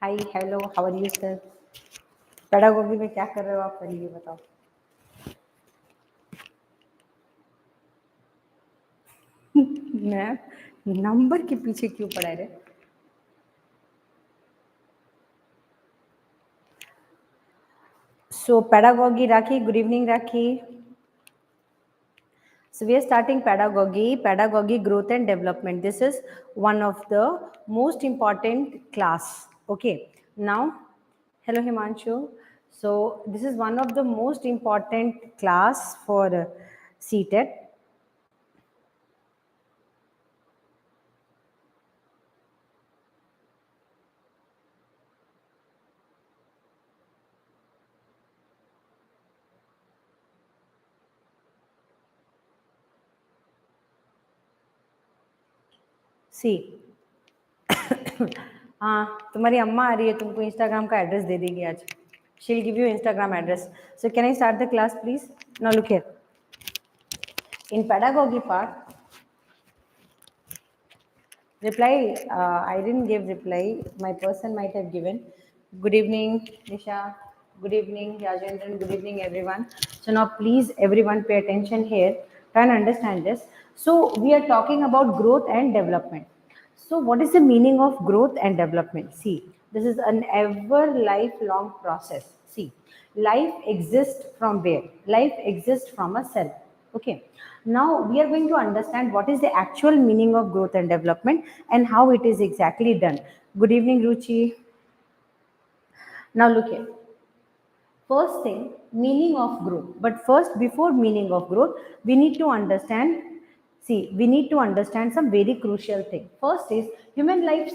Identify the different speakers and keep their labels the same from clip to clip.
Speaker 1: Hi hello how are you sir? Pedagogy में क्या कर रहे हो आप, पहले ये बताओ. मैं नंबर के पीछे क्यों पड़ा है रे? So pedagogy, Rakhi, good evening Rakhi. So we are starting pedagogy growth and development. This is one of the most important class. Okay, now hello Himanshu. So this is one of the most important class for CTET. See, हाँ तुम्हारी अम्मा आ रही है, तुमको Instagram का address दे देगी आज. She'll give you Instagram address. So can I start the class please? Now look here. In pedagogy part, reply, I didn't give reply. My person might have given. Good evening, Nisha. Good evening, Rajendran. Good evening, everyone. So now please everyone pay attention here. Try and understand this. So we are talking about growth and development. So what is the meaning of growth and development? See, this is an ever lifelong process. See, life exists from where? Life exists from a cell. Okay. Now we are going to understand what is the actual meaning of growth and development and how it is exactly done. Good evening, Ruchi. Now look here. First thing, meaning of growth. But first, before meaning of growth, we need to understand. See, we need to understand some very crucial thing. First is human life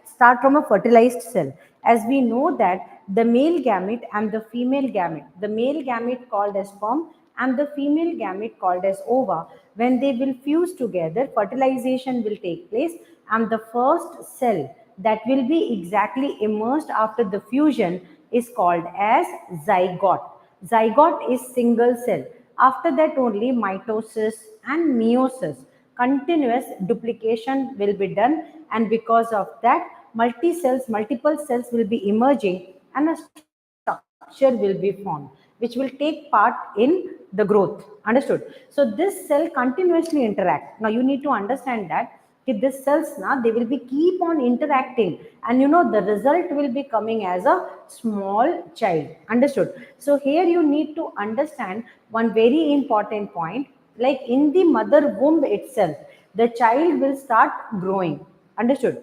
Speaker 1: start from a fertilized cell. As we know that the male gamete and the female gamete, the male gamete called as sperm and the female gamete called as ova, when they will fuse together, fertilization will take place, and the first cell that will be exactly emerged after the fusion is called as zygote. Zygote is single cell. After that only mitosis and meiosis, continuous duplication will be done, and because of that multiple cells will be emerging and a structure will be formed which will take part in the growth. Understood? So this cell continuously interact. Now you need to understand that if this cells now they will be keep on interacting, and the result will be coming as a small child. Understood? So here you need to understand one very important point, like in the mother womb itself the child will start growing. Understood?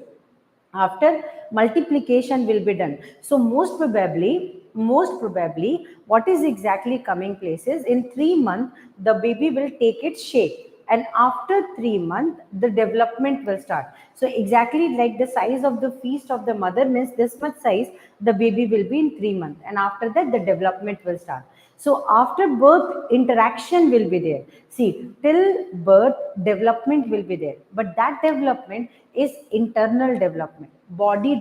Speaker 1: After multiplication will be done. So most probably what is exactly coming places in 3 months the baby will take its shape, and after 3 months the development will start. So exactly like the size of the feast of the mother means this much size the baby will be in 3 months, and after that the development will start. So after birth, interaction will be there. See, till birth, development will be there. But that development is internal development, body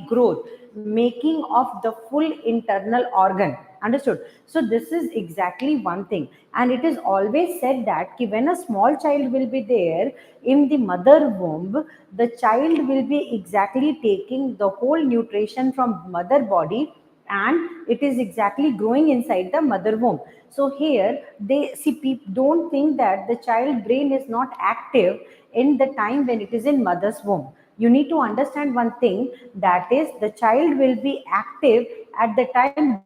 Speaker 1: growth, making of the full internal organ. Understood? So this is exactly one thing. And it is always said that when a small child will be there in the mother womb, the child will be exactly taking the whole nutrition from mother body, and it is exactly growing inside the mother womb. So here they see, people don't think that the child brain is not active in the time when it is in mother's womb. You need to understand one thing, that is the child will be active at the time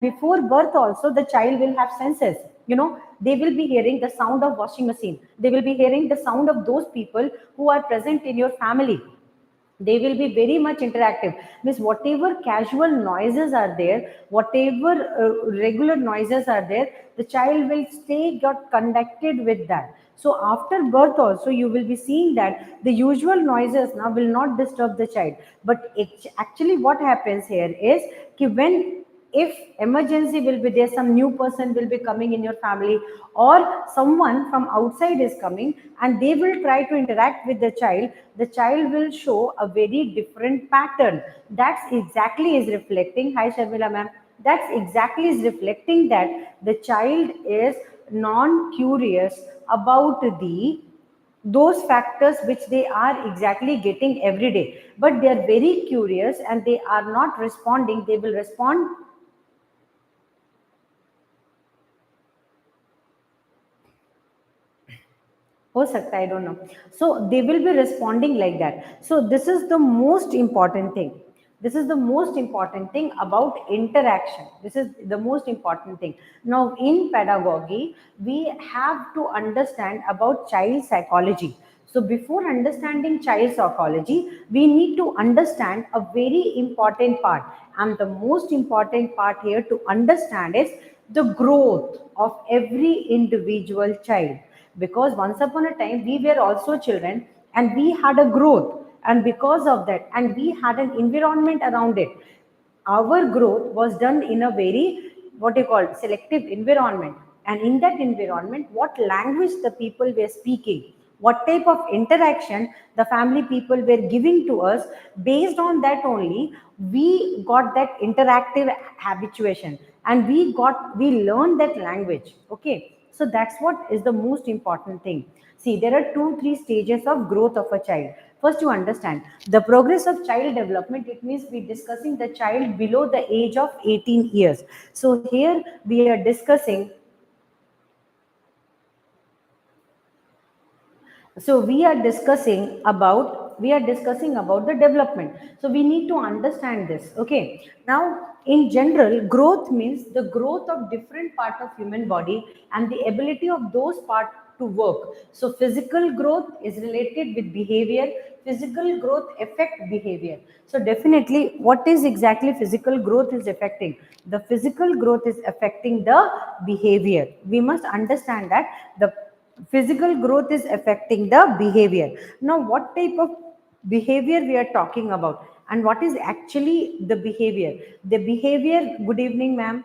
Speaker 1: before birth. Also the child will have senses. They will be hearing the sound of washing machine, they will be hearing the sound of those people who are present in your family. They will be very much interactive. Means whatever casual noises are there, whatever regular noises are there, the child will stay got connected with that. So after birth also you will be seeing that the usual noises now will not disturb the child. But actually what happens here is when, if emergency will be there, some new person will be coming in your family, or someone from outside is coming and they will try to interact with the child will show a very different pattern. That's exactly is reflecting, hi Sharmila ma'am, that's exactly is reflecting that the child is non curious about the those factors which they are exactly getting every day, but they are very curious and they are not responding. They will respond, हो सकता है, I don't know. So they will be responding like that. So this is the most important thing. This is the most important thing about interaction. This is the most important thing. Now in pedagogy we have to understand about child psychology. So before understanding child psychology, we need to understand a very important part, and the most important part here to understand is the growth of every individual child. Because once upon a time we were also children and we had a growth, and because of that, and we had an environment around it, our growth was done in a very, what you call, selective environment. And in that environment, what language the people were speaking, what type of interaction the family people were giving to us, based on that only we got that interactive habituation, and we learned that language. Okay, so that's what is the most important thing. See, there are 2 3 stages of growth of a child. First, you understand the progress of child development. It means we're discussing the child below the age of 18 years. So here we are discussing, so we are discussing about the development. So we need to understand this. Okay, now in general, growth means the growth of different part of human body and the ability of those part to work. So physical growth is related with behavior. Physical growth affect behavior. So definitely, what is exactly physical growth is affecting? The physical growth is affecting the behavior. We must understand that the physical growth is affecting the behavior. Now what type of behavior we are talking about, and what is actually the behavior? The behavior, good evening ma'am,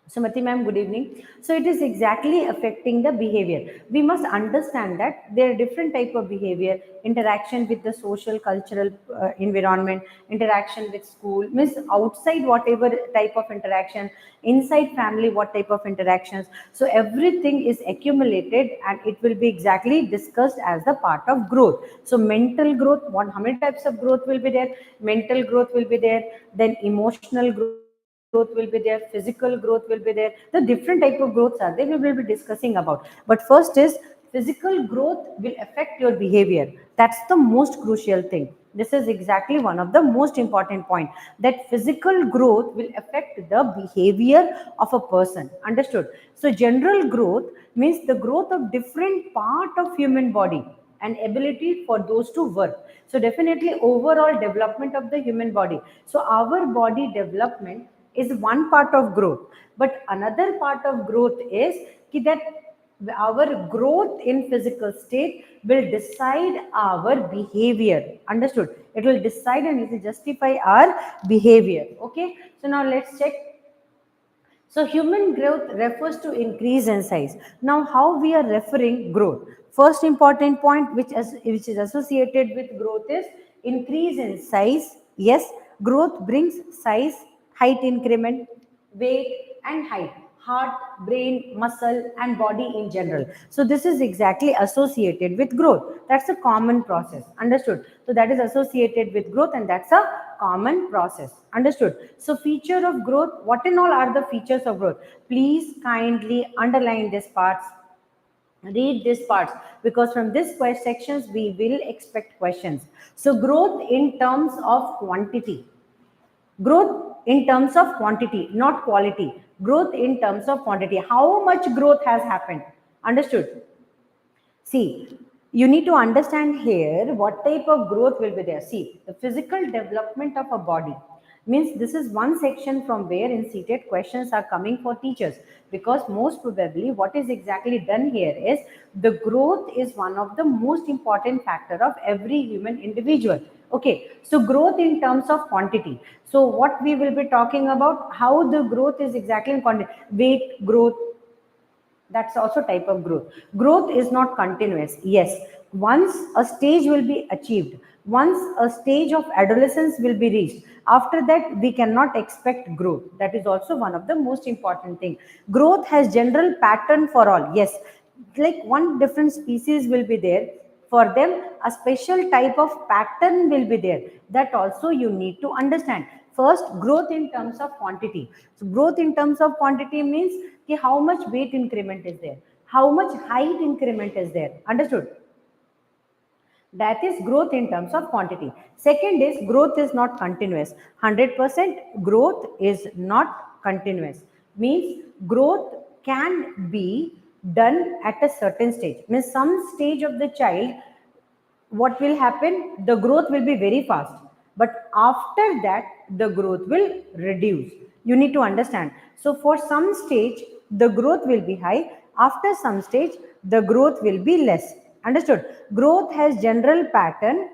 Speaker 1: Sumati ma'am, good evening. So it is exactly affecting the behavior. We must understand that there are different type of behavior: interaction with the social, cultural environment, interaction with school, means outside whatever type of interaction, inside family what type of interactions. So everything is accumulated and it will be exactly discussed as the part of growth. So mental growth, what, how many types of growth will be there? Mental growth will be there, then emotional growth will be there, physical growth will be there. The different type of growths are there, we will be discussing about. But first is, physical growth will affect your behavior. That's the most crucial thing. This is exactly one of the most important point, that physical growth will affect the behavior of a person. Understood? So general growth means the growth of different part of human body and ability for those to work. So definitely overall development of the human body. So our body development is one part of growth, but another part of growth is that our growth in physical state will decide our behavior. Understood? It will decide and it will justify our behavior. Okay, so now let's check. So human growth refers to increase in size. Now how we are referring growth? First important point which is associated with growth is increase in size. Yes, growth brings size, height increment, weight and height, heart, brain, muscle and body in general. So this is exactly associated with growth. That's a common process. Understood? So that is associated with growth and that's a common process. Understood? So feature of growth, what and all are the features of growth? Please kindly underline these parts, read these parts, because from this sections we will expect questions. So growth in terms of quantity. Growth in terms of quantity, not quality. Growth in terms of quantity. How much growth has happened? Understood? See, you need to understand here what type of growth will be there. See, the physical development of a body means this is one section from where in CTET questions are coming for teachers, because most probably what is exactly done here is the growth is one of the most important factor of every human individual. Okay, so growth in terms of quantity. So what we will be talking about, how the growth is exactly in quantity, weight growth, that's also type of growth. Growth is not continuous. Yes, once a stage will be achieved, once a stage of adolescence will be reached, after that we cannot expect growth. That is also one of the most important thing. Growth has general pattern for all. Yes, like one different species will be there. For them a special type of pattern will be there, that also you need to understand. First, growth in terms of quantity. So growth in terms of quantity means कि how much weight increment is there, how much height increment is there, understood? That is growth in terms of quantity. Second is growth is not continuous. 100% growth is not continuous means growth can be done at a certain stage, means some stage of the child, what will happen, the growth will be very fast, but after that the growth will reduce. You need to understand. So for some stage the growth will be high, after some stage the growth will be less, understood? Growth has general pattern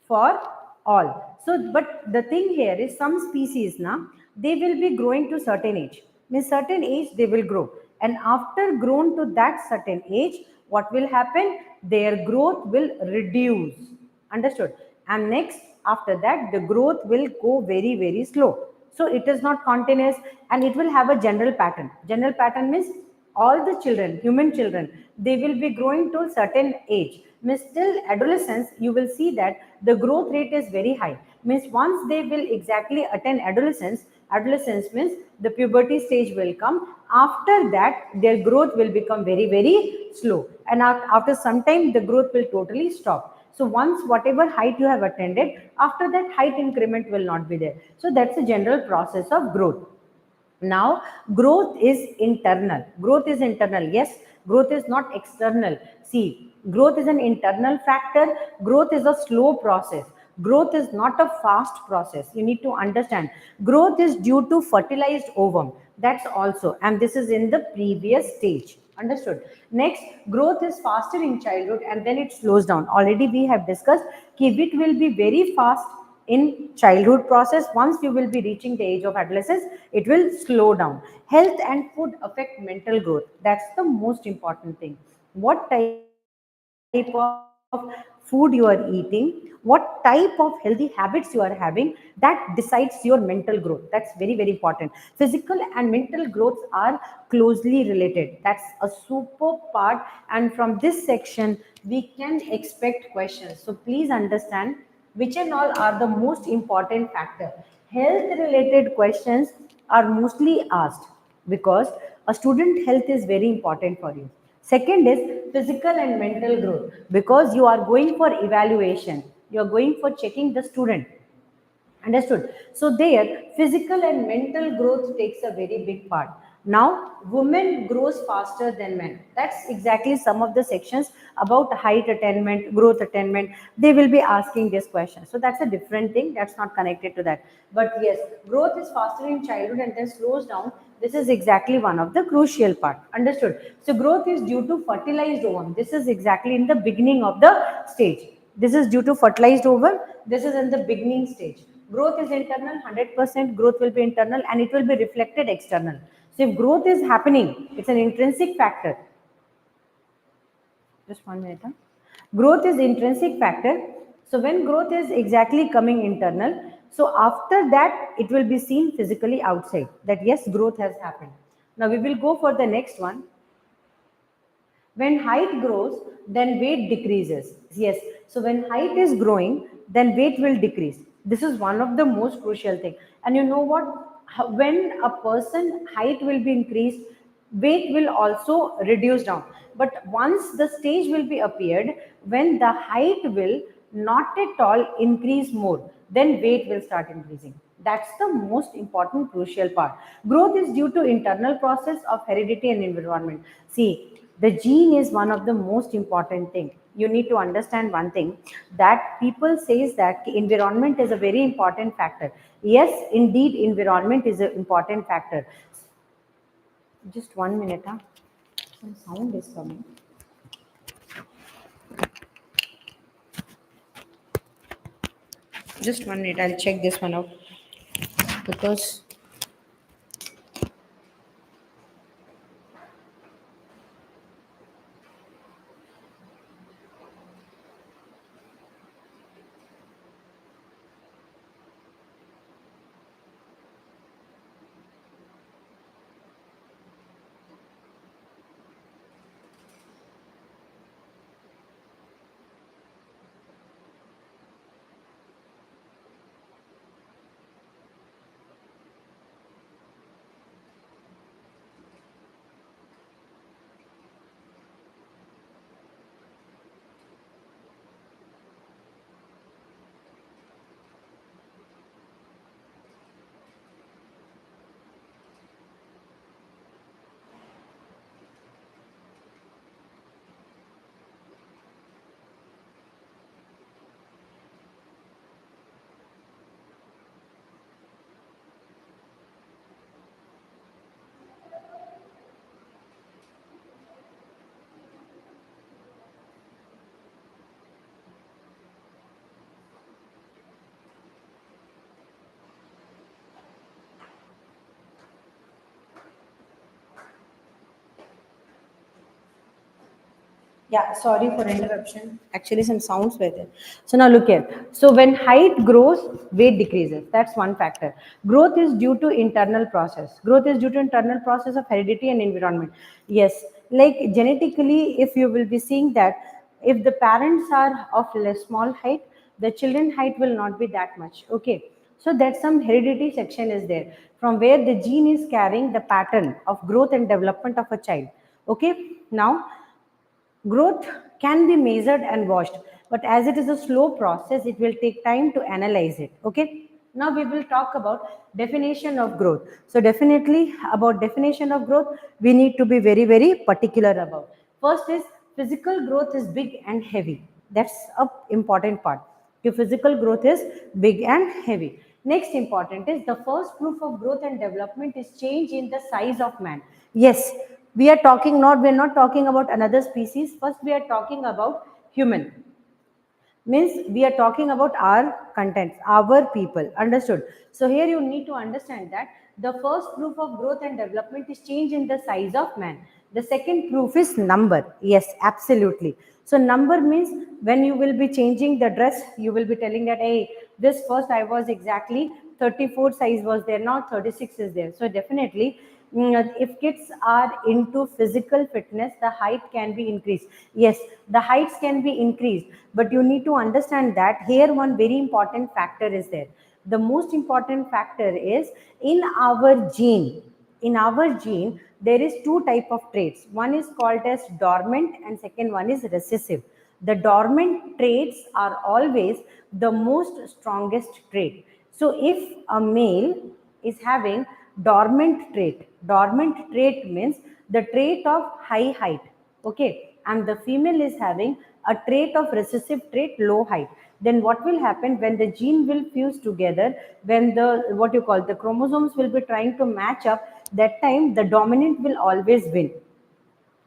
Speaker 1: for all. So but the thing here is some species now, they will be growing to certain age, means certain age they will grow, and after grown to that certain age, what will happen, their growth will reduce, understood? And next after that the growth will go very very slow. So it is not continuous, and it will have a general pattern. General pattern means all the children, human children, they will be growing to a certain age, means till adolescence you will see that the growth rate is very high, means once they will exactly attain adolescence, adolescence means the puberty stage will come, after that their growth will become very very slow, and after some time the growth will totally stop. So once whatever height you have attended, after that height increment will not be there. So that's a general process of growth. Now growth is internal. Growth is internal, yes. Growth is not external. See, growth is an internal factor. Growth is a slow process. Growth is not a fast process, you need to understand. Growth is due to fertilized ovum, that's also, and this is in the previous stage, understood? Next, growth is faster in childhood and then it slows down. Already we have discussed कि it will be very fast in childhood process. Once you will be reaching the age of adolescence, it will slow down. Health and food affect mental growth, that's the most important thing. What type of food you are eating, what type of healthy habits you are having, that decides your mental growth. That's very very important. Physical and mental growths are closely related, that's a super part, and from this section we can expect questions. So please understand which and all are the most important factor. Health related questions are mostly asked because a student health is very important for you. Second is physical and mental growth, because you are going for evaluation, you are going for checking the student, understood? So there physical and mental growth takes a very big part. Now women grows faster than men, that's exactly some of the sections about height attainment, growth attainment, they will be asking this question. So that's a different thing, that's not connected to that. But yes, growth is faster in childhood and then slows down. This is exactly one of the crucial part, understood? So growth is due to fertilized ovum, this is exactly in the beginning of the stage. This is due to fertilized ovum, this is in the beginning stage. Growth is internal, 100% growth will be internal and it will be reflected external. So if growth is happening, it's an intrinsic factor. Just 1 minute. Huh? Growth is intrinsic factor. So when growth is exactly coming internal, so after that it will be seen physically outside that yes, growth has happened. Now we will go for the next one. When height grows, then weight decreases. Yes. So when height is growing, then weight will decrease. This is one of the most crucial thing. And you know what? When a person height will be increased, weight will also reduce down. But once the stage will be appeared, when the height will not at all increase more, then weight will start increasing. That's the most important crucial part. Growth is due to internal process of heredity and environment. See, the gene is one of the most important thing. You need to understand one thing, that people says that environment is a very important factor. Yes, indeed environment is an important factor. Just 1 minute. Huh? Some sound is coming. Just 1 minute, I'll check this one out because Yeah, sorry for interruption. Actually, some sounds were there. So now look here. So when height grows, weight decreases. That's one factor. Growth is due to internal process. Growth is due to internal process of heredity and environment. Yes, like genetically, if you will be seeing that if the parents are of less small height, the children height will not be that much. Okay. So that some heredity section is there from where the gene is carrying the pattern of growth and development of a child. Okay. Now growth can be measured and watched, but as it is a slow process, it will take time to analyze it. Okay. Now we will talk about definition of growth. So definitely about definition of growth, we need to be very, very particular about. First is physical growth is big and heavy. That's a important part. Your physical growth is big and heavy. Next important is the first proof of growth and development is change in the size of man. Yes, we're not talking about another species. First, we are talking about human, means we are talking about our contents, our people. Understood? So here you need to understand that the first proof of growth and development is change in the size of man. The second proof is number. Yes, absolutely. So number means when you will be changing the dress, you will be telling that, hey, this first I was exactly 34 size was there, now 36 is there. So definitely, if kids are into physical fitness, the height can be increased. Yes, the heights can be increased, but you need to understand that here one very important factor is there. The most important factor is in our gene. In our gene, there is two type of traits. One is called as dormant and second one is recessive. The dormant traits are always the most strongest trait. So if a male is having dormant trait means the trait of high height. Okay. And the female is having a trait of recessive trait, low height. Then what will happen when the gene will fuse together, when the what you call the chromosomes will be trying to match up, that time the dominant will always win.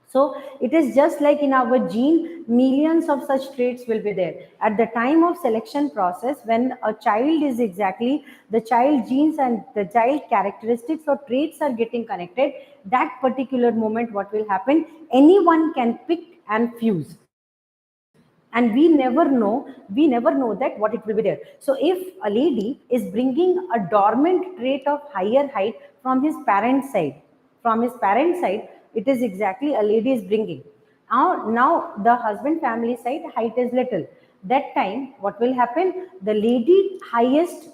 Speaker 1: So it is just like in our gene, millions of such traits will be there. At the time of selection process, when a child is exactly the child genes and the child characteristics or traits are getting connected, that particular moment, what will happen? Anyone can pick and fuse, and we never know that what it will be there. So if a lady is bringing a dormant trait of higher height from his parent side, it is exactly a lady is bringing. Now the husband family side height is little. That time what will happen? The lady highest,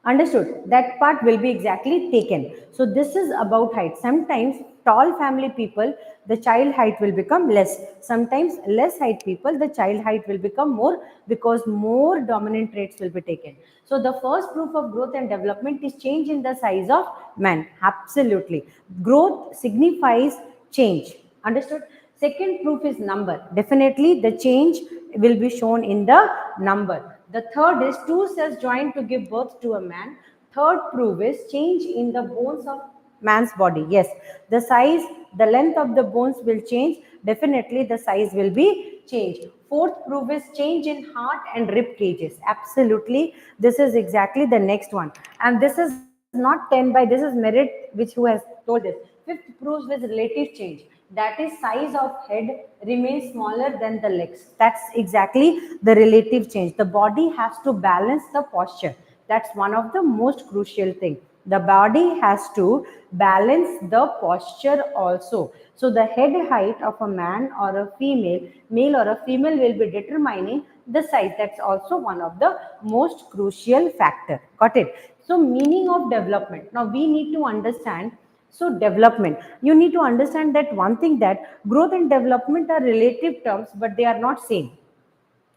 Speaker 1: understood, that part will be exactly taken. So this is about height. Sometimes tall family people, the child height will become less. Sometimes less height people, the child height will become more because more dominant traits will be taken. So the first proof of growth and development is change in the size of man. Absolutely. Growth signifies change. Understood? Second proof is number. Definitely the change will be shown in the number. The third is two cells joined to give birth to a man. Third proof is change in the bones of man's body. Yes, the size, the length of the bones will change. Definitely the size will be changed. Fourth proof is change in heart and rib cages. Absolutely, this is exactly the next one. And this is not 10 by, this is merit which who has told this. Fifth proves with relative change. That is size of head remains smaller than the legs. That's exactly the relative change. The body has to balance the posture. That's one of the most crucial thing. The body has to balance the posture also. So the head height of a man or a female, male or a female will be determining the size. That's also one of the most crucial factor. Got it? So meaning of development. Now we need to understand. So development, you need to understand that one thing, that growth and development are relative terms, but they are not same.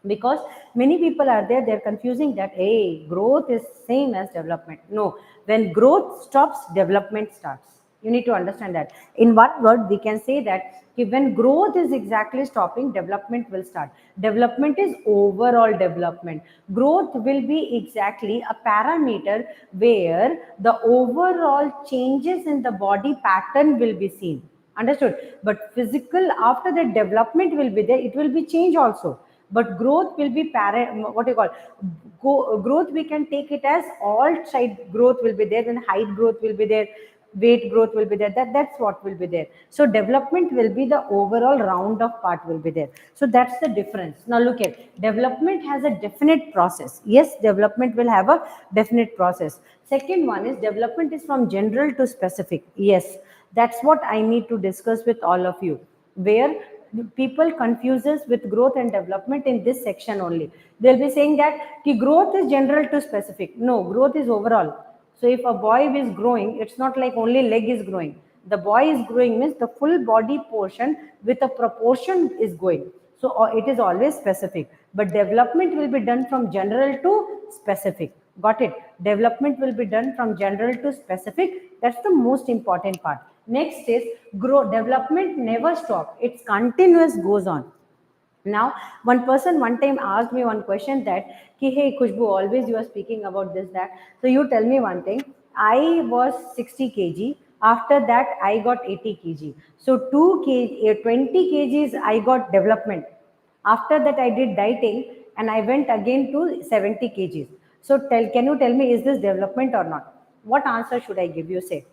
Speaker 1: Because many people are there, they're confusing that, hey, growth is same as development. No, when growth stops, development starts. You need to understand that. In one word we can say that when growth is exactly stopping, development will start. Development is overall development. Growth will be exactly a parameter where the overall changes in the body pattern will be seen. Understood? But physical, after the development will be there, it will be change also. But growth will be what you call growth, we can take it as all side growth will be there, then height growth will be there, weight growth will be there, that's what will be there. So development will be the overall round of part will be there. So that's the difference. Now look at, development has a definite process. Yes, development will have a definite process. Second one is development is from general to specific. Yes, that's what I need to discuss with all of you, where people confuses with growth and development in this section only. They'll be saying that ki growth is general to specific. No, growth is overall. So if a boy is growing, it's not like only leg is growing. The boy is growing means the full body portion with a proportion is going. So it is always specific, but development will be done from general to specific. Got it? Development will be done from general to specific. That's the most important part. Next is grow. Development never stop. It's continuous, goes on. Now, one person one time asked me one question that, hey, Khushbu, always you are speaking about this, that. So you tell me one thing. I was 60 kg. After that, I got 80 kg. So 20 kgs, I got development. After that, I did dieting and I went again to 70 kgs. So can you tell me, is this development or not? What answer should I give you? Say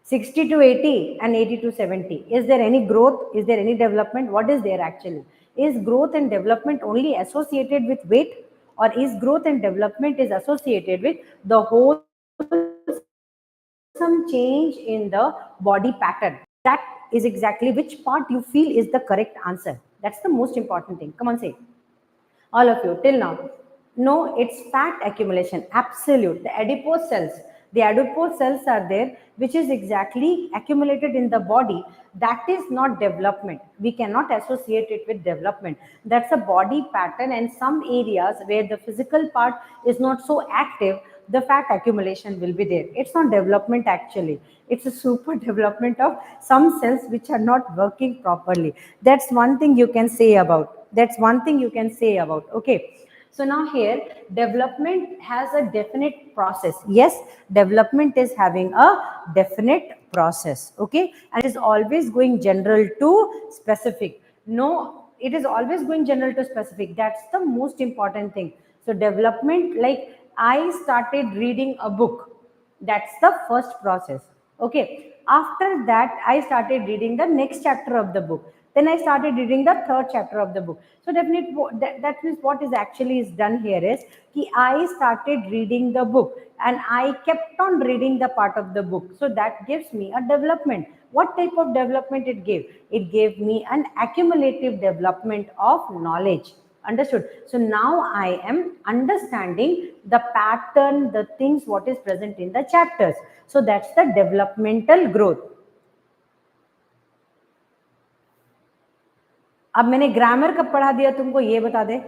Speaker 1: 60 to 80 and 80 to 70. Is there any growth? Is there any development? What is there actually? Is growth and development only associated with weight, or is growth and development is associated with the wholesome change in the body pattern? That is exactly which part you feel is the correct answer. That's the most important thing. Come on, say. All of you till now. No, it's fat accumulation. Absolute. The adipose cells, are there, which is exactly accumulated in the body. That is not development. We cannot associate it with development. That's a body pattern, and some areas where the physical part is not so active, the fat accumulation will be there. It's not development actually. It's a super development of some cells which are not working properly. That's one thing you can say about. Okay. So now here, development has a definite process. Yes, development is having a definite process. Okay. And it is always going general to specific. No, it is always going general to specific. That's the most important thing. So development, like I started reading a book. That's the first process. Okay. After that, I started reading the next chapter of the book. Then I started reading the third chapter of the book. So definitely that means what is actually is done here is I started reading the book and I kept on reading the part of the book. So that gives me a development. What type of development it gave? It gave me an accumulative development of knowledge. Understood? So now I am understanding the pattern, the things what is present in the chapters. So that's the developmental growth. अब मैंने grammar कब पढ़ा दिया तुमको ये बता दे.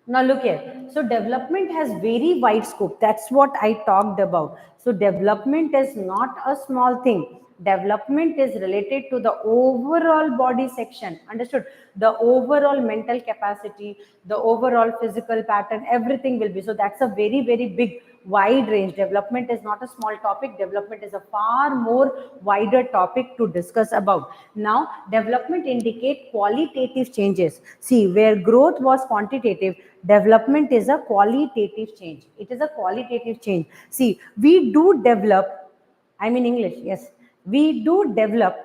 Speaker 1: Now look here. So development has very wide scope. That's what I talked about. So development is not a small thing. Development is related to the overall body section. Understood? The overall mental capacity, the overall physical pattern, everything will be. So that's a very, very big wide range. Development is not a small topic. Development is a far more wider topic to discuss about. Now, development indicate qualitative changes. See, where growth was quantitative, development is a qualitative change. It is a qualitative change. See, we do develop, I mean English, yes. We do develop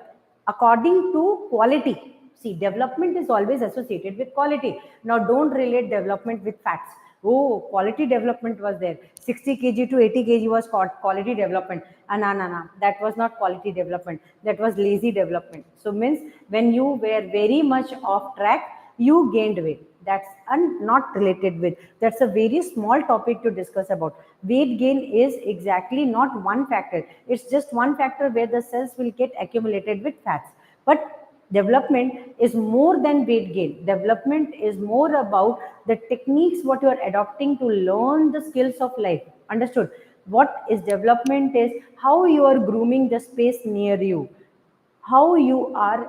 Speaker 1: according to quality. See, development is always associated with quality. Now, don't relate development with facts. Oh, quality development was there. 60 kg to 80 kg was quality development. No. That was not quality development. That was lazy development. So means when you were very much off track, you gained weight. That's not related with. That's a very small topic to discuss about. Weight gain is exactly not one factor. It's just one factor where the cells will get accumulated with fats. But development is more than weight gain. Development is more about the techniques what you are adopting to learn the skills of life. Understood? What is development is how you are grooming the space near you, how you are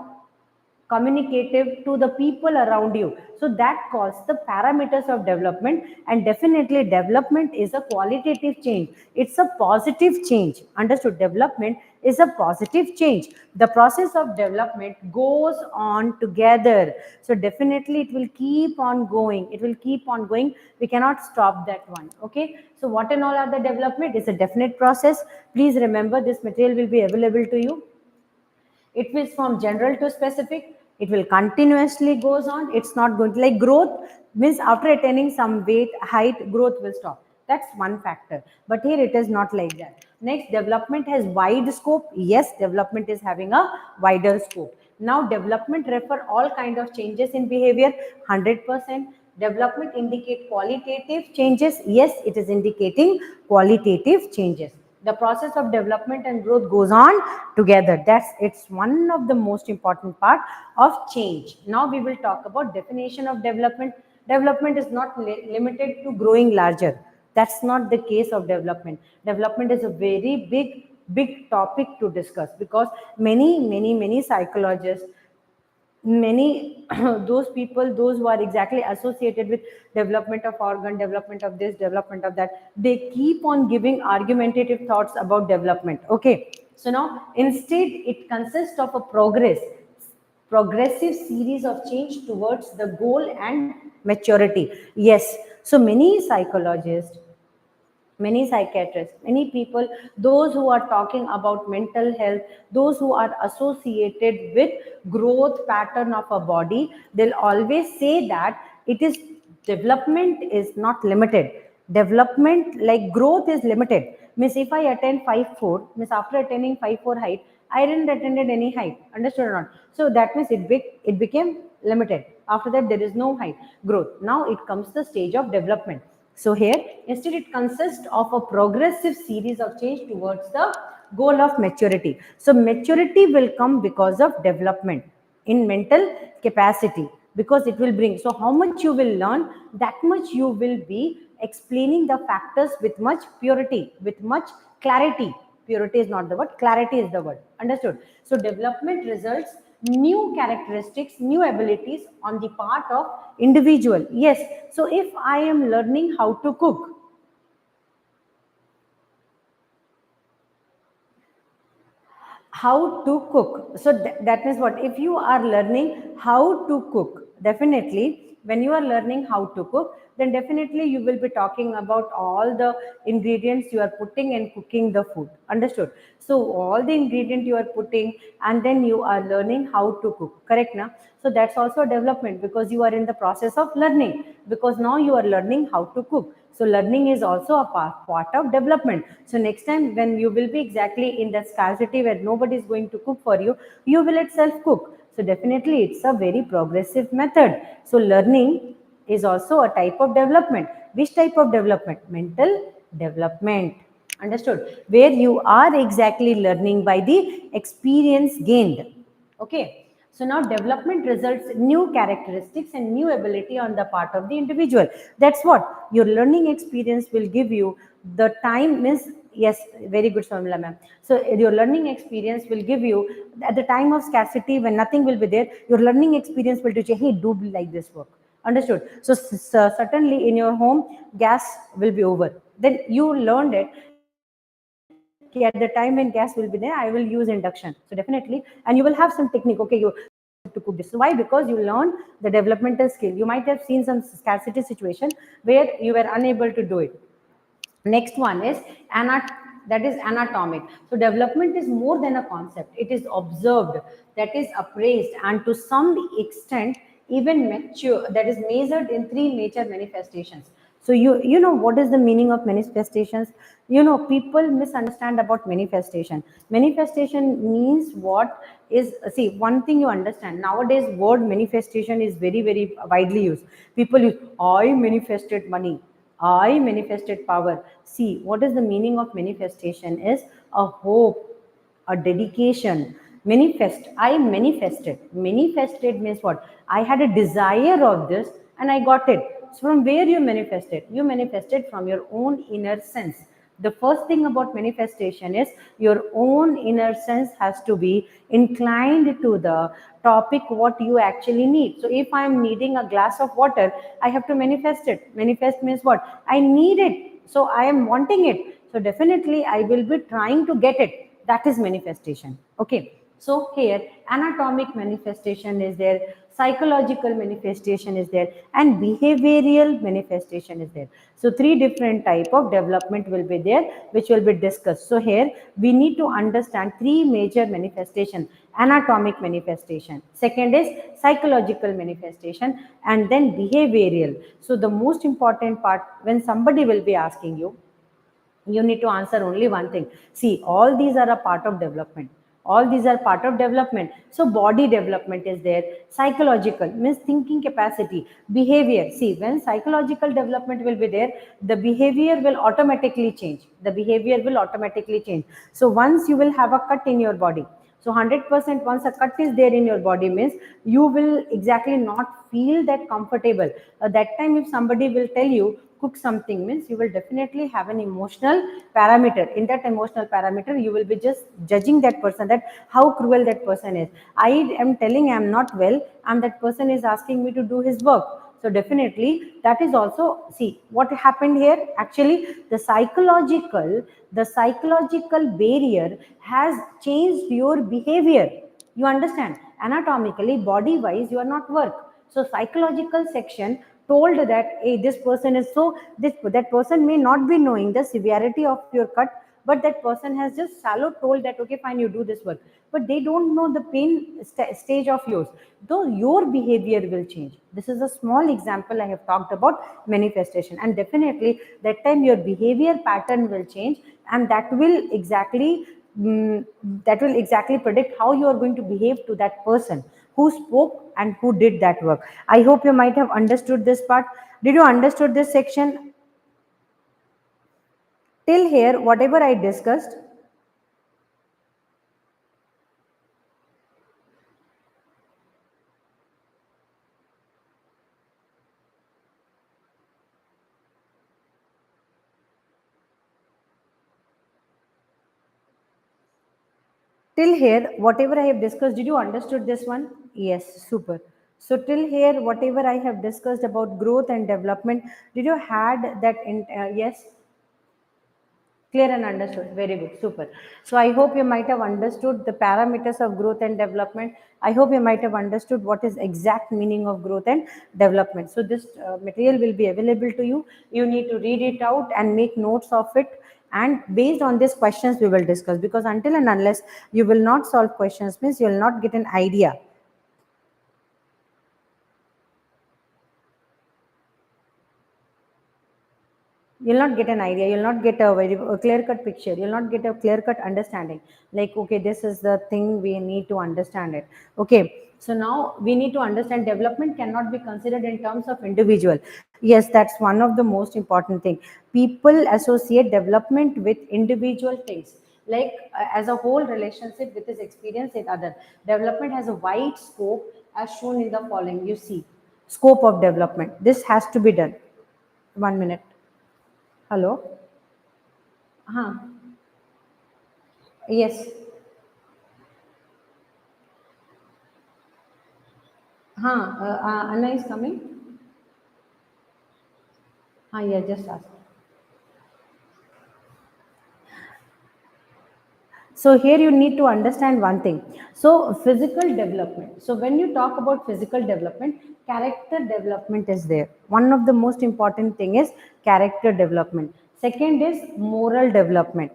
Speaker 1: communicative to the people around you. So that calls the parameters of development. And definitely development is a qualitative change. It's a positive change. Understood? Development is a positive change. The process of development goes on together. So definitely it will keep on going. It will keep on going. We cannot stop that one. Okay. So what and all are the development? It's a definite process. Please remember, this material will be available to you. It will from general to specific. It will continuously goes on. It's not going to, like growth means after attaining some weight, height, growth will stop. That's one factor. But here it is not like that. Next, development has wide scope. Yes, development is having a wider scope. Now, development refer all kind of changes in behavior, 100%. Development indicate qualitative changes. Yes, it is indicating qualitative changes. The process of development and growth goes on together. It's one of the most important part of change. Now we will talk about definition of development. Development is not limited to growing larger. That's not the case of development. Development is a very big topic to discuss, because many psychologists, many those people, those who are exactly associated with development of organ, development of this, development of that, they keep on giving argumentative thoughts about development. Okay, so now instead it consists of a progressive series of change towards the goal and maturity. Yes, so many psychologists, many psychiatrists, many people, those who are talking about mental health, those who are associated with growth pattern of a body, they'll always say that it is development is not limited. Development, like growth, is limited. Means if I attain 5'4", means after attaining 5'4" height, I didn't attended any height. Understood or not? So that means it became limited. After that, there is no height growth. Now it comes the stage of development. So here, instead it consists of a progressive series of change towards the goal of maturity. So maturity will come because of development in mental capacity, because it will bring. So how much you will learn, that much you will be explaining the factors with much purity, with much clarity. Purity is not the word, clarity is the word. Understood? So development results new characteristics, new abilities on the part of individual. Yes, so if I am learning how to cook, how to cook, so that means what? If you are learning how to cook, definitely when you are learning how to cook, then definitely you will be talking about all the ingredients you are putting and cooking the food. Understood? So all the ingredient you are putting, and then you are learning how to cook. Correct now? So that's also development, because you are in the process of learning, because now you are learning how to cook. So learning is also a part of development. So next time when you will be exactly in that scarcity where nobody is going to cook for you, you will itself cook. So definitely it's a very progressive method. So learning is also a type of development. Which type of development? Mental development. Understood? Where you are exactly learning by the experience gained. Okay. So now development results new characteristics and new ability on the part of the individual. That's what your learning experience will give you. The time means, yes, very good formula, ma'am. So your learning experience will give you, at the time of scarcity when nothing will be there, your learning experience will teach you, hey, do like this work. Understood? So certainly in your home, gas will be over. Then you learned it. At the time when gas will be there, I will use induction. So definitely, and you will have some technique. Okay, you have to cook this. So why? Because you learn the developmental skill. You might have seen some scarcity situation where you were unable to do it. Next one is that is anatomic. So development is more than a concept. It is observed, that is appraised, and to some extent even mature, that is measured in three major manifestations. So you know what is the meaning of manifestations? You know, people misunderstand about manifestation. Manifestation means what is, see, one thing you understand, nowadays word manifestation is very widely used. People use, I manifested money, I manifested power. See, what is the meaning of manifestation is a hope, a dedication. Manifest, I manifested. Manifested means what? I had a desire of this and I got it. So from where you manifested? You manifested from your own inner sense. The first thing about manifestation is your own inner sense has to be inclined to the topic what you actually need. So if I am needing a glass of water, I have to manifest it. Manifest means what? I need it. So I am wanting it. So definitely I will be trying to get it. That is manifestation. Okay. So here anatomic manifestation is there, psychological manifestation is there, and behavioral manifestation is there. So three different type of development will be there which will be discussed. So here we need to understand three major manifestation: anatomic manifestation, second is psychological manifestation, and then behavioral. So the most important part, when somebody will be asking you, you need to answer only one thing. See, all these are a part of development. All these are part of development. So body development is there, psychological means thinking capacity, behavior. See, when psychological development will be there, the behavior will automatically change. The behavior will automatically change. So once you will have a cut in your body, so 100% once a cut is there in your body means you will exactly not feel that comfortable. That time if somebody will tell you cook something means you will definitely have an emotional parameter. In that emotional parameter you will be just judging that person, that how cruel that person is. I am telling I am not well and that person is asking me to do his work. So definitely that is also, see what happened here. Actually the psychological barrier has changed your behavior. You understand, anatomically body wise you are not work. So psychological section told that, hey, this person is so, this that person may not be knowing the severity of your cut, but that person has just shallow told that okay fine you do this work, but they don't know the pain stage of yours. Though your behavior will change. This is a small example I have talked about manifestation, and definitely that time your behavior pattern will change, and mm, that will exactly predict how you are going to behave to that person who spoke and who did that work. I hope you might have understood this part. Did you understood this section till here? Whatever I discussed, till here whatever I have discussed, did you understood this one? Yes, super. So till here whatever I have discussed about growth and development, did you had that in yes, clear and understood. Very good, super. So I hope you might have understood the parameters of growth and development. I hope you might have understood what is exact meaning of growth and development. So this material will be available to you. You need to read it out and make notes of it, and based on these questions we will discuss, because until and unless you will not solve questions means you will not get an idea. You'll not get an idea, you'll not get a very clear cut picture, you'll not get a clear cut understanding, like okay this is the thing we need to understand it. Okay, so now we need to understand development cannot be considered in terms of individual. Yes, that's one of the most important thing. People associate development with individual things, like as a whole relationship with his experience in other. Development has a wide scope as shown in the following. You see, scope of development, this has to be done. 1 minute. Hello. Huh. Yes. Huh. Anna is coming. Yeah, just ask. So here you need to understand one thing. So physical development. So when you talk about physical development, character development is there. One of the most important thing is character development. Second is moral development.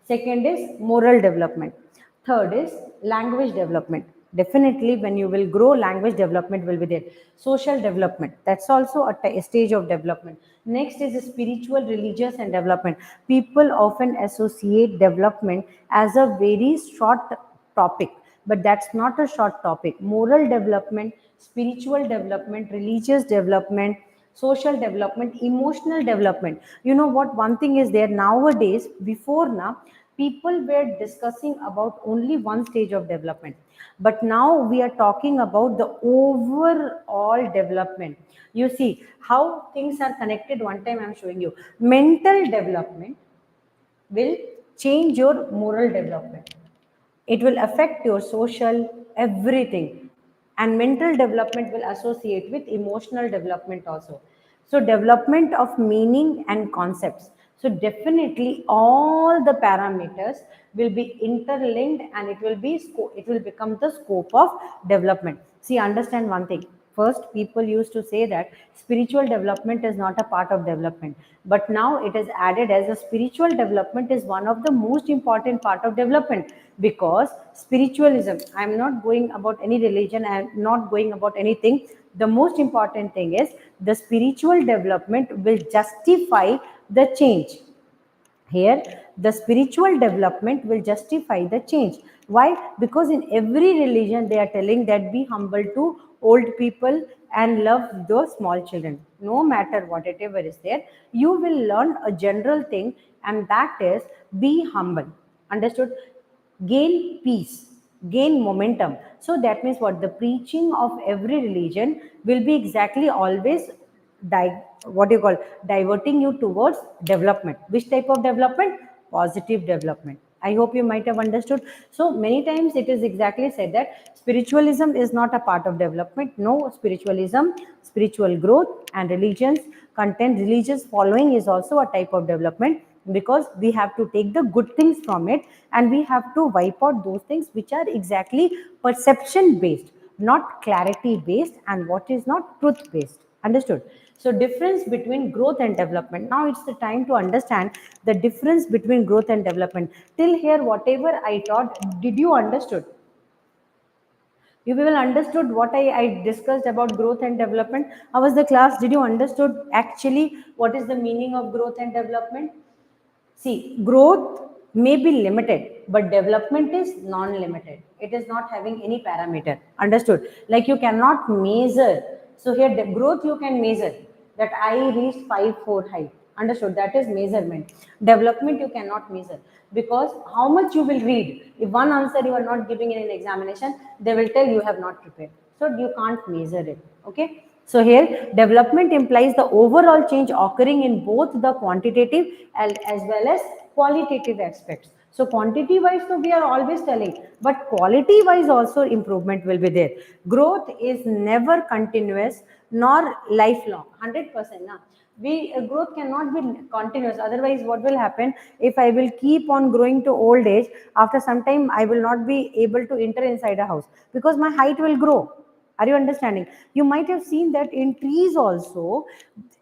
Speaker 1: Second is moral development. Third is language development. Definitely, when you will grow, language development will be there. Social development, that's also a stage of development. Next is spiritual, religious, and development. People often associate development as a very short topic, but that's not a short topic. Moral development, spiritual development, religious development, social development, emotional development. You know what? One thing is there nowadays, before now, people were discussing about only one stage of development, but now we are talking about the overall development. You see how things are connected. One time I'm showing you, mental development will change your moral development. It will affect your social everything, and mental development will associate with emotional development also. So development of meaning and concepts, so definitely all the parameters will be interlinked, and it will become the scope of development. See, understand one thing. First, people used to say that spiritual development is not a part of development, but now it is added as a spiritual development is one of the most important part of development, because spiritualism, I am not going about any religion, I am not going about anything. The most important thing is the spiritual development will justify the change. Here, the spiritual development will justify the change. Why? Because in every religion, they are telling that be humble to old people and love the small children. No matter whatever is there, you will learn a general thing, and that is be humble. Understood? Gain peace, gain momentum. So that means what? The preaching of every religion will be exactly always what do you call, diverting you towards development. Which type of development? Positive development. I hope you might have understood. So many times it is exactly said that spiritualism is not a part of development. No, spiritualism, spiritual growth and religions content, religious following is also a type of development, because we have to take the good things from it and we have to wipe out those things which are exactly perception based, not clarity based, and what is not truth based. Understood? So difference between growth and development. Now it's the time to understand the difference between growth and development. Till here, whatever I taught, did you understood? You will understood what I discussed about growth and development. How was the class? Did you understood actually what is the meaning of growth and development? See, growth may be limited, but development is non-limited. It is not having any parameter. Understood? Like you cannot measure. So here the growth you can measure that I reached 5'4" height. Understood? That is measurement. Development you cannot measure, because how much you will read. If one answer you are not giving in an examination, they will tell you have not prepared. So you can't measure it. Okay. So here development implies the overall change occurring in both the quantitative as well as qualitative aspects. So quantity wise, so we are always telling, but quality wise also improvement will be there. Growth is never continuous nor lifelong. 100%. Na? Growth cannot be continuous. Otherwise, what will happen? If I will keep on growing to old age, after some time I will not be able to enter inside a house because my height will grow. Are you understanding? You might have seen that in trees also,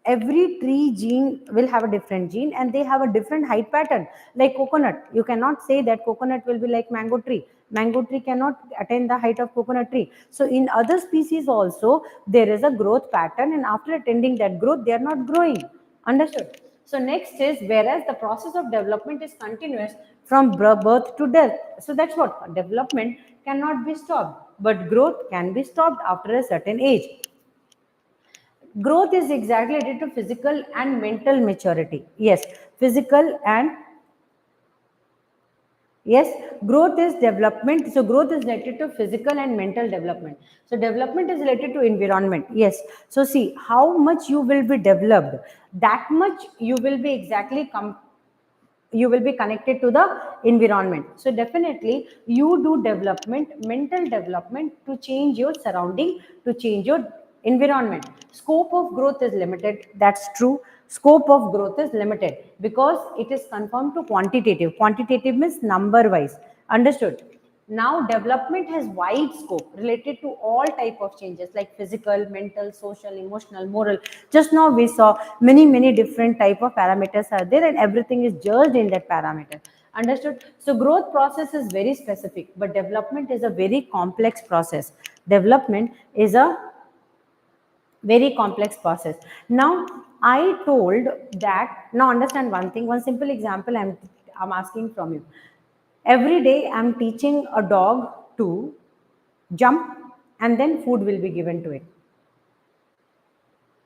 Speaker 1: every tree gene will have a different gene and they have a different height pattern. Like coconut, you cannot say that coconut will be like mango tree. Mango tree cannot attain the height of coconut tree. So in other species also, there is a growth pattern, and after attaining that growth, they are not growing. Understood? So next is, whereas the process of development is continuous from birth to death. So that's what development cannot be stopped, but growth can be stopped after a certain age. Growth is exactly related to physical and mental maturity. Yes, physical and yes, growth is development. So growth is related to physical and mental development. So development is related to environment. Yes. So see how much you will be developed, that much you will be exactly you will be connected to the environment. So definitely you do development, mental development, to change your surrounding, to change your environment. Scope of growth is limited. That's true. Scope of growth is limited because it is conformed to quantitative. Quantitative means number wise. Understood? Now development has wide scope related to all type of changes like physical, mental, social, emotional, moral. Just now we saw many different type of parameters are there, and everything is judged in that parameter. Understood? So growth process is very specific, but development is a very complex process. Development is a very complex process. Now I told that, now understand one thing, one simple example I'm asking from you. Every day I'm teaching a dog to jump and then food will be given to it.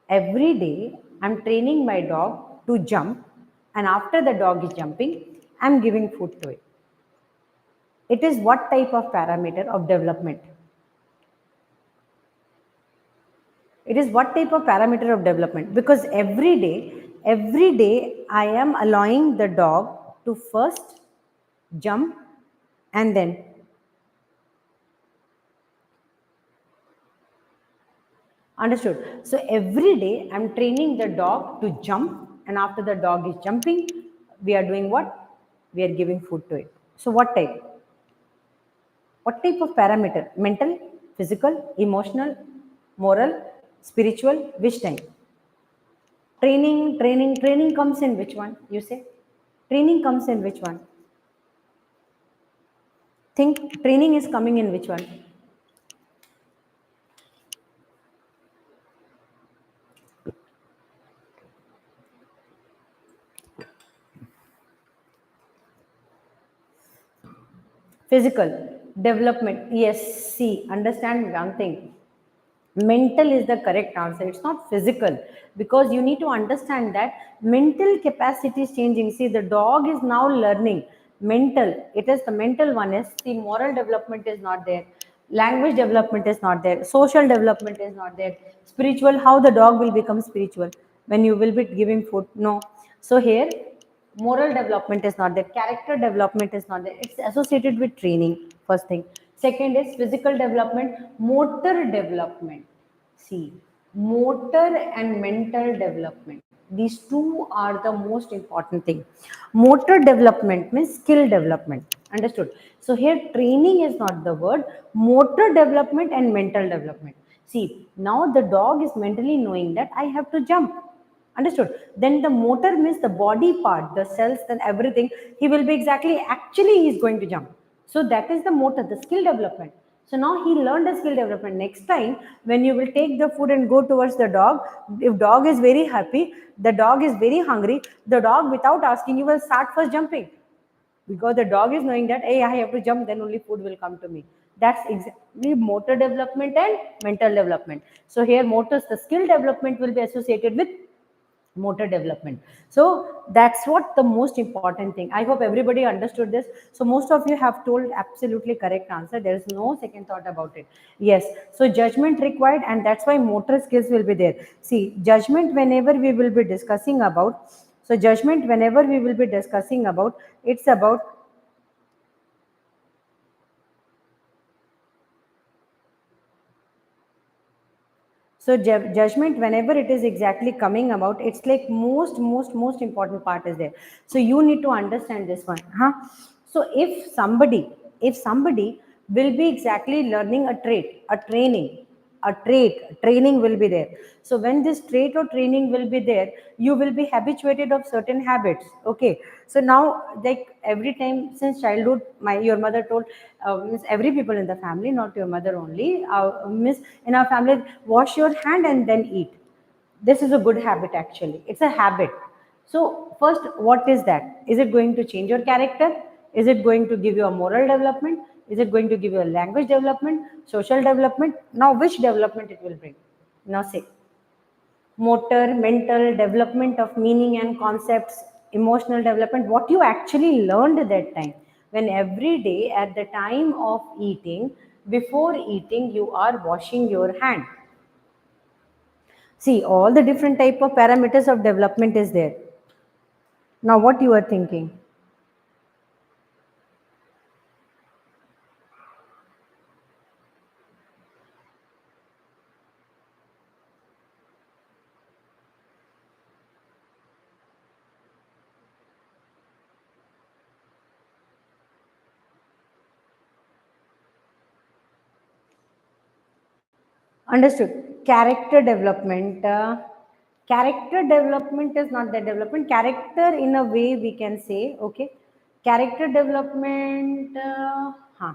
Speaker 1: Every day I'm training my dog to jump, and after the dog is jumping I'm giving food to it. It is what type of parameter of development? It is what type of parameter of development? Because every day I am allowing the dog to first jump and then. Understood. So every day I'm training the dog to jump, and after the dog is jumping, we are doing what? We are giving food to it. So what type? What type of parameter? Mental, physical, emotional, moral, spiritual, which time? Training comes in which one? You say? Training comes in which one? Think training is coming in which one? Physical development. Yes, see, understand one thing. Mental is the correct answer. It's not physical, because you need to understand that mental capacity is changing. See, the dog is now learning mental. It is the mental one is the moral development is not there. Language development is not there. Social development is not there. Spiritual, how the dog will become spiritual when you will be giving food? No. So here moral development is not there, character development is not there. It's associated with training, first thing. Second is physical development, motor development. See, motor and mental development, these two are the most important thing. Motor development means skill development. Understood? So here training is not the word. Motor development and mental development. See, now the dog is mentally knowing that I have to jump. Understood? Then the motor means the body part, the cells and everything. He will be exactly, actually he is going to jump. So that is the motor, the skill development. So now he learned the skill development. Next time when you will take the food and go towards the dog, if dog is very happy, the dog is very hungry, the dog without asking you will start first jumping, because the dog is knowing that, hey, I have to jump, then only food will come to me. That's exactly motor development and mental development. So here motors, the skill development will be associated with motor development. So that's what the most important thing. I hope everybody understood this. So most of you have told absolutely correct answer. There is no second thought about it. Yes. So judgment required, and that's why motor skills will be there. See, judgment whenever we will be discussing about, so judgment whenever we will be discussing about, it's about, so judgment whenever it is exactly coming about, it's like most important part is there. So you need to understand this one, huh? So if somebody will be exactly learning a trait, a training will be there. So when this trait or training will be there, you will be habituated of certain habits. Okay. So now, like every time since childhood, your mother told, means every people in the family, not your mother only, miss, in our family, wash your hand and then eat. This is a good habit, actually. It's a habit. So first, what is that? Is it going to change your character? Is it going to give you a moral development? Is it going to give you a language development, social development? Now which development it will bring? Now say. Motor, mental, development of meaning and concepts, emotional development, what you actually learned at that time. When every day at the time of eating, before eating, you are washing your hand. See, all the different type of parameters of development is there. Now what you are thinking? Understood. Character development. Character development is not that development. Character, in a way, we can say, okay. Character development, huh.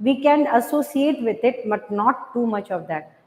Speaker 1: We can associate with it, but not too much of that.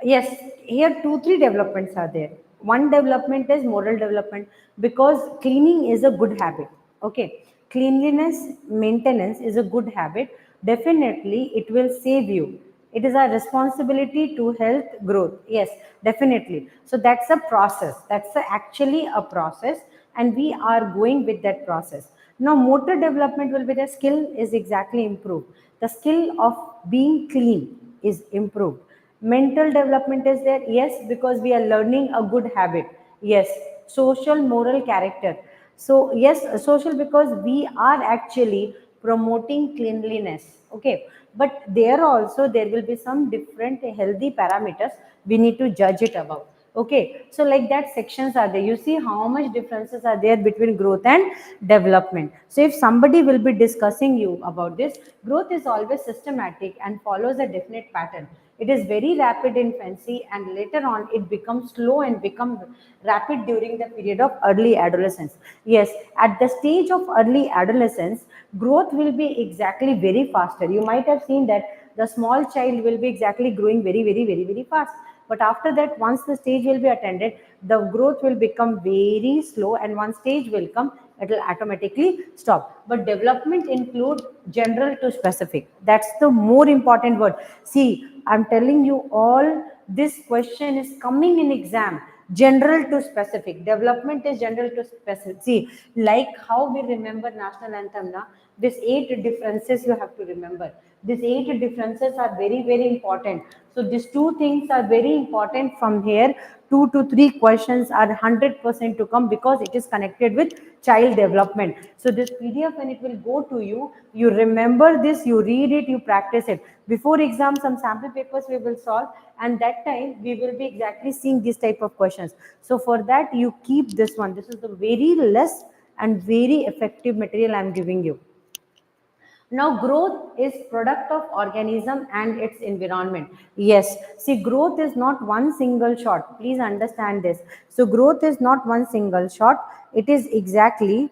Speaker 1: Yes, here two, three developments are there. One development is moral development, because cleaning is a good habit. Okay, cleanliness maintenance is a good habit. Definitely, it will save you. It is our responsibility to health growth. Yes, definitely. So that's a process. That's actually a process, and we are going with that process. Now, motor development will be the skill is exactly improved. The skill of being clean is improved. Mental development is there, yes, because we are learning a good habit. Yes, social, moral character. So, yes, social because we are actually promoting cleanliness. Okay, but there also there will be some different healthy parameters we need to judge it about. Okay, so like that sections are there. You see how much differences are there between growth and development. So if somebody will be discussing you about this, growth is always systematic and follows a definite pattern. It is very rapid in infancy and later on it becomes slow and become rapid during the period of early adolescence. Yes, at the stage of early adolescence, growth will be exactly very faster. You might have seen that the small child will be exactly growing very fast, but after that, once the stage will be attended, the growth will become very slow, and one stage will come, it will automatically stop. But development include general to specific. That's the more important word. See, I'm telling you all, this question is coming in exam. General to specific. Development is general to specific. See, like how we remember national anthem now, these 8 differences you have to remember. These 8 differences are very important. So these two things are very important from here. 2 to 3 questions are 100% to come because it is connected with child development. So this PDF, when it will go to you, you remember this, you read it, you practice it. Before exam, some sample papers we will solve, and that time we will be exactly seeing this type of questions. So for that, you keep this one. This is the very less and very effective material I am giving you. Now, growth is product of organism and its environment. Yes, see, growth is not one single shot. Please understand this. So, growth is not one single shot. It is exactly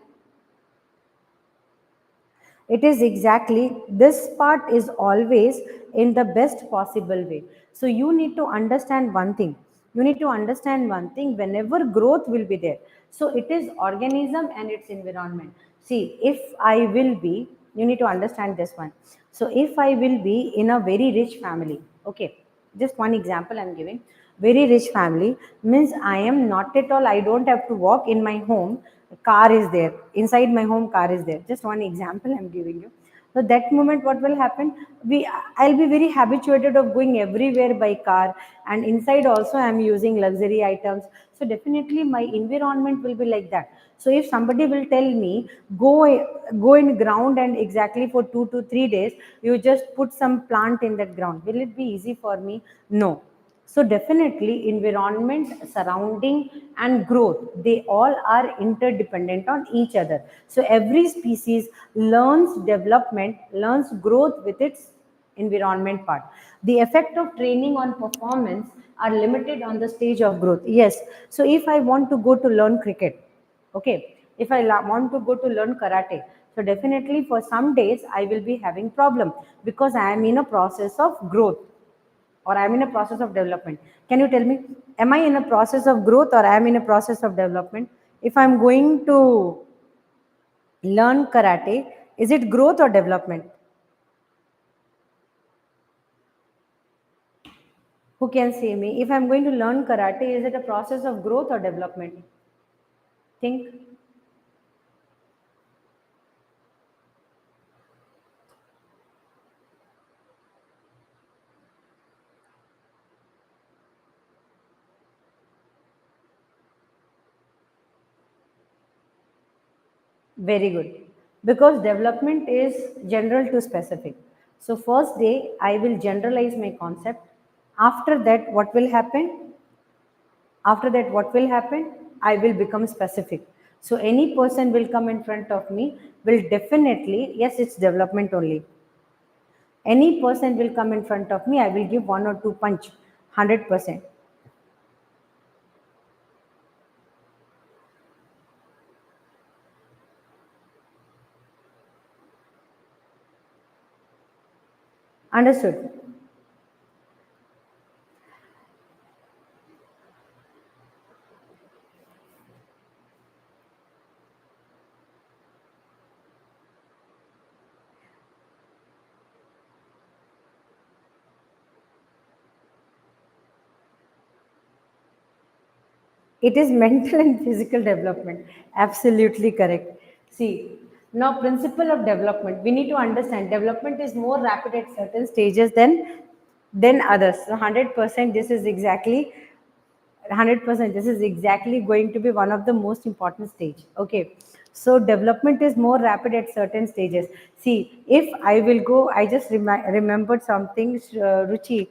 Speaker 1: this part is always in the best possible way. So you need to understand one thing. Whenever growth will be there, so it is organism and its environment. See, if I will be, you need to understand this one. So if I will be in a very rich family, okay, just one example I'm giving. Very rich family means I am not at all, I don't have to walk in my home, car is there inside my home, car is there, just one example I'm giving you. So that moment what will happen, we I'll be very habituated of going everywhere by car, and inside also I'm using luxury items. So definitely my environment will be like that. So if somebody will tell me go go in ground and exactly for 2 to 3 days you just put some plant in that ground, will it be easy for me? No. So definitely environment, surrounding and growth, they all are interdependent on each other. So every species learns development, learns growth with its environment part. The effect of training on performance are limited on the stage of growth. Yes. So if I want to go to learn cricket, okay, if I want to go to learn karate, so definitely for some days I will be having problem because I am in a process of growth or I'm in a process of development. Can you tell me, am I in a process of growth or I'm in a process of development? If I'm going to learn karate, is it growth or development? Who can say me? If I'm going to learn karate, is it a process of growth or development? Think. Very good. Because development is general to specific. So first day, I will generalize my concept. After that, what will happen? After that, what will happen? I will become specific. So any person will come in front of me will definitely, yes, it's development only. Any person will come in front of me, I will give one or two punch, 100%. Understood? It is mental and physical development. Absolutely correct. See, Now, principle of development, we need to understand development is more rapid at certain stages than others. So 100% this is exactly 100% this is exactly going to be one of the most important stage. Okay, so development is more rapid at certain stages. See, if I will go, I just remembered something, Ruchi,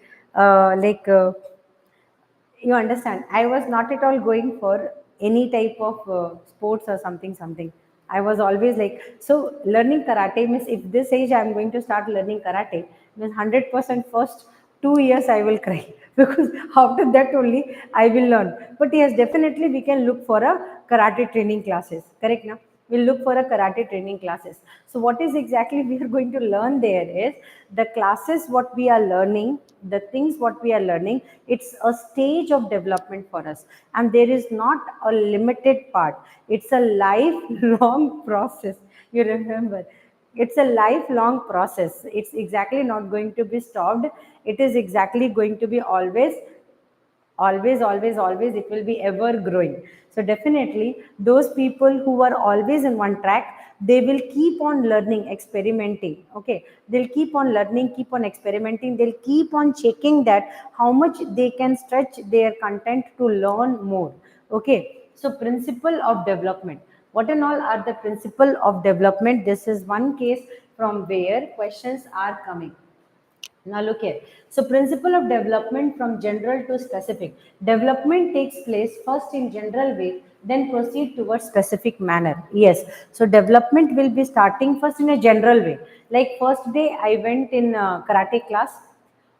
Speaker 1: you understand, I was not at all going for any type of sports or something. I was always like, so learning karate means, if this age I'm going to start learning karate, means 100% first 2 years I will cry because after that only I will learn. But yes, definitely we can look for a karate training classes, correct now? We'll look for a karate training classes. So what is exactly we are going to learn there is the classes, what we are learning, the things what we are learning, it's a stage of development for us, and there is not a limited part. It's a lifelong process. You remember, it's a lifelong process. It's exactly not going to be stopped. It is exactly going to be always it will be ever growing. So definitely those people who are always in one track, they will keep on learning, experimenting. Okay, they'll keep on learning, keep on experimenting, they'll keep on checking that how much they can stretch their content to learn more. Okay, so principle of development, what and all are the principle of development? This is one case from where questions are coming. Now look here. So principle of development from general to specific. Development takes place first in general way, then proceed towards specific manner. Yes. So development will be starting first in a general way. Like first day I went in karate class.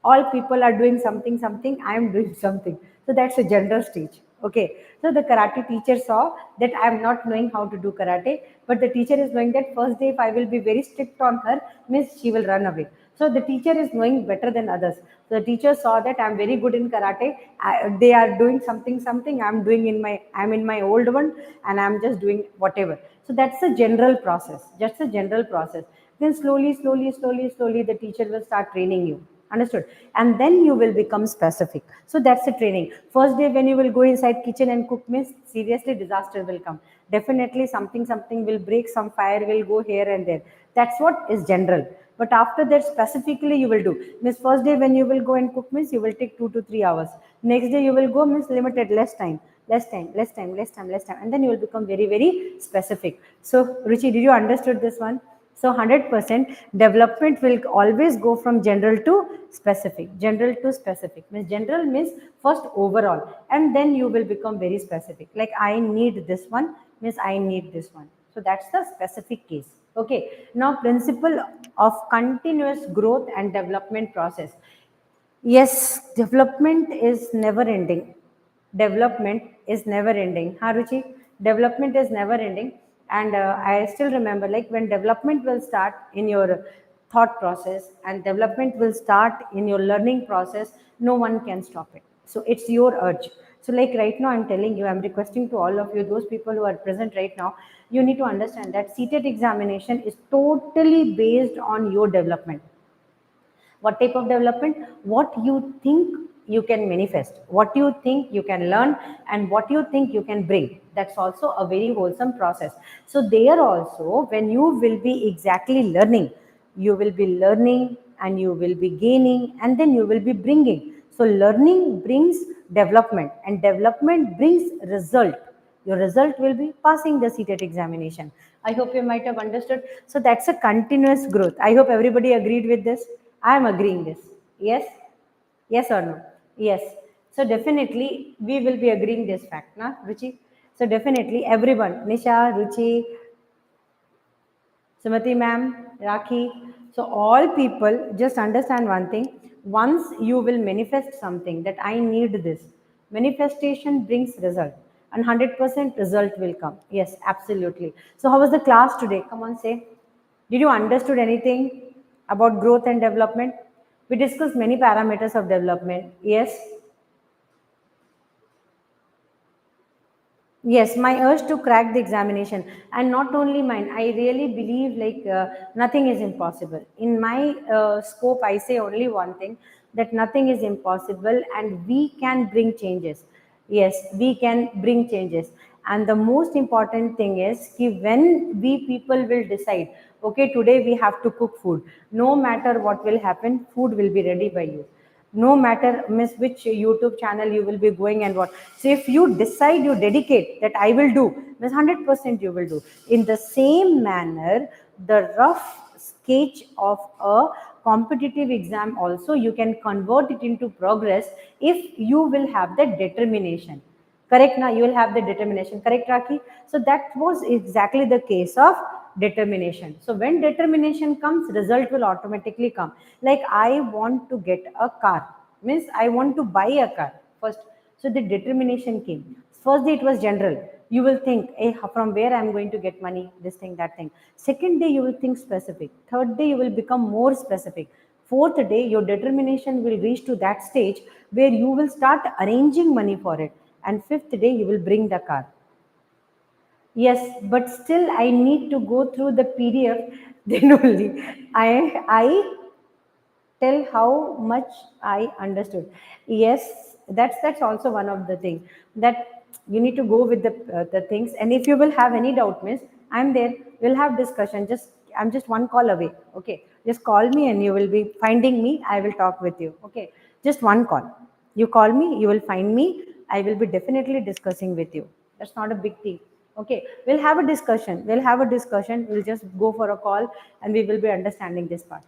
Speaker 1: All people are doing something. I am doing something. So that's a general stage. Okay. So the karate teacher saw that I am not knowing how to do karate, but the teacher is knowing that first day if I will be very strict on her, means she will run away. So the teacher is knowing better than others. So the teacher saw that I'm very good in karate. They are doing something. I'm in my old one, and I'm just doing whatever. So that's a general process. Just a general process. Then slowly, the teacher will start training you. Understood? And then you will become specific. So that's the training. First day when you will go inside kitchen and cook, means seriously disaster will come. Definitely something will break, some fire will go here and there. That's what is general. But after that, specifically you will do. Means first day when you will go and cook, means you will take 2 to 3 hours. Next day you will go, means limited, less time, and then you will become very specific. So Ruchi, did you understood this one? So 100% development will always go from general to specific. General to specific means, general means first overall, and then you will become very specific. Like I need this one, means I need this one. So that's the specific case. Okay. Now principle of continuous growth and development process. Yes, development is never ending. Development is never ending. Haruchi, development is never ending. And I still remember, like when development will start in your thought process and development will start in your learning process, no one can stop it. So it's your urge. So like right now, I'm telling you, I'm requesting to all of you, those people who are present right now, you need to understand that CTET examination is totally based on your development. What type of development? What you think you can manifest, what you think you can learn, and what you think you can bring. That's also a very wholesome process. So there also, when you will be exactly learning, you will be learning and you will be gaining, and then you will be bringing. So learning brings development, and development brings result. Your result will be passing the CTET examination. I hope you might have understood. So that's a continuous growth. I hope everybody agreed with this. I am agreeing this. Yes? Yes or no? Yes. So definitely we will be agreeing this fact, na, Ruchi? So definitely everyone, Nisha, Ruchi, Sumati ma'am, Rakhi. So all people just understand one thing. Once you will manifest something that I need this, manifestation brings result, and 100% result will come. Yes, absolutely. So how was the class today? Come on, say. Did you understood anything about growth and development? We discussed many parameters of development. Yes. Yes, my urge to crack the examination, and not only mine. I really believe like nothing is impossible. In my scope, I say only one thing, that nothing is impossible, and we can bring changes. Yes, we can bring changes. And the most important thing is when we people will decide, okay, today we have to cook food, no matter what will happen, food will be ready by you, no matter miss which YouTube channel you will be going and what. So if you decide, you dedicate that I will do, miss 100% you will do. In the same manner, the rough sketch of a competitive exam also you can convert it into progress if you will have the determination. Correct now, you will have the determination. Correct, Raki? So that was exactly the case of determination. So when determination comes, result will automatically come. Like I want to get a car, means I want to buy a car first. So the determination came. First day it was general. You will think, hey, from where I am going to get money, this thing, that thing. Second day you will think specific. Third day you will become more specific. Fourth day your determination will reach to that stage where you will start arranging money for it. And fifth day you will bring the car. Yes, but still I need to go through the PDF. Then only I tell how much I understood. Yes, that's also one of the things that you need to go with the things. And if you will have any doubt, miss, I'm there. We'll have discussion. I'm just one call away. Okay, just call me and you will be finding me. I will talk with you. Okay, just one call. You call me, you will find me. I will be definitely discussing with you. That's not a big deal. Okay, we'll have a discussion. We'll just go for a call and we will be understanding this part.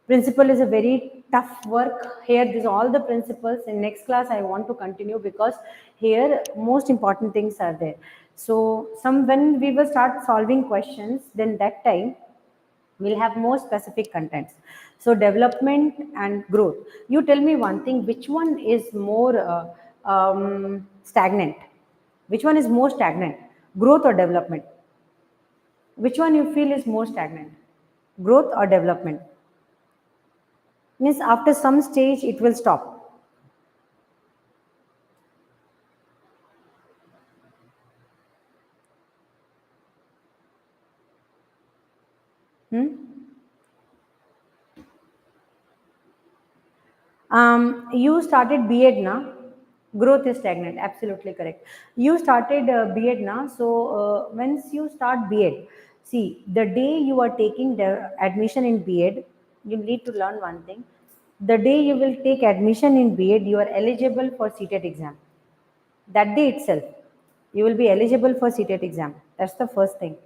Speaker 1: Principle is a very tough work. Here, these all the principles. In next class, I want to continue because here most important things are there. So when we will start solving questions, then that time we'll have more specific contents. So development and growth. You tell me one thing, which one is more stagnant? Which one is more stagnant? Growth or development? Which one you feel is more stagnant? Growth or development? Means after some stage it will stop. You started B.Ed now. Growth is stagnant. Absolutely correct. You started B.Ed now. So once you start B.Ed, see, the day you are taking the admission in B.Ed, you need to learn one thing. The day you will take admission in B.Ed, you are eligible for CTET exam. That day itself, you will be eligible for CTET exam. That's the first thing.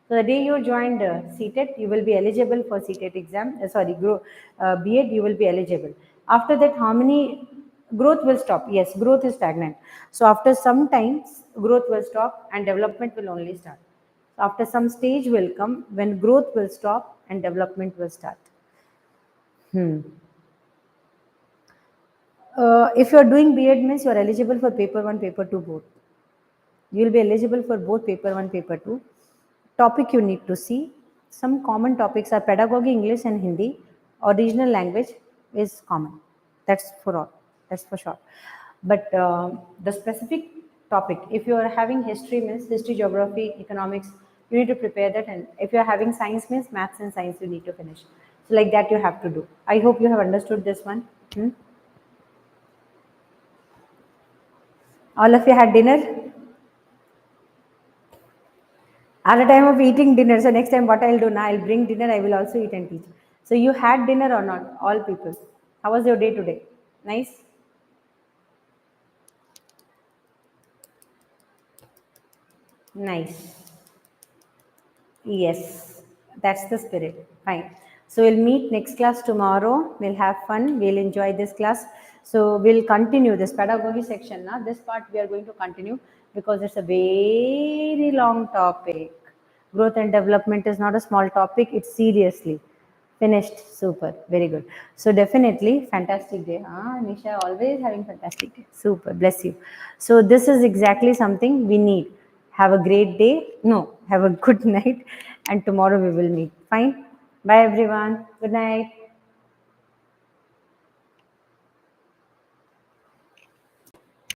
Speaker 1: So the day you joined CTET, you will be eligible for CTET exam. B.Ed, you will be eligible. After that, how many growth will stop? Yes, growth is stagnant. So after some time, growth will stop and development will only start. So after some stage will come when growth will stop and development will start. If you are doing B.Ed means you are eligible for paper 1, paper 2 both. You will be eligible for both paper 1, paper 2. Topic you need to see. Some common topics are pedagogy, English and Hindi. Original language is common. That's for all. That's for sure. But the specific topic, if you are having history means history, geography, economics, you need to prepare that. And if you are having science means maths and science, you need to finish. So like that you have to do. I hope you have understood this one. All of you had dinner? At the time of eating dinner, so next time what I'll do now, I'll bring dinner, I will also eat and teach. So you had dinner or not? All people. How was your day today? Nice? Nice. Yes, that's the spirit. Fine. So we'll meet next class tomorrow. We'll have fun. We'll enjoy this class. So we'll continue this pedagogy section. Now, this part we are going to continue because it's a very long topic. Growth and development is not a small topic. It's seriously finished. Super. Very good. So definitely fantastic day. Nisha always having fantastic day. Super. Bless you. So this is exactly something we need. Have a great day. No, have a good night. And tomorrow we will meet. Fine. Bye everyone. Good night.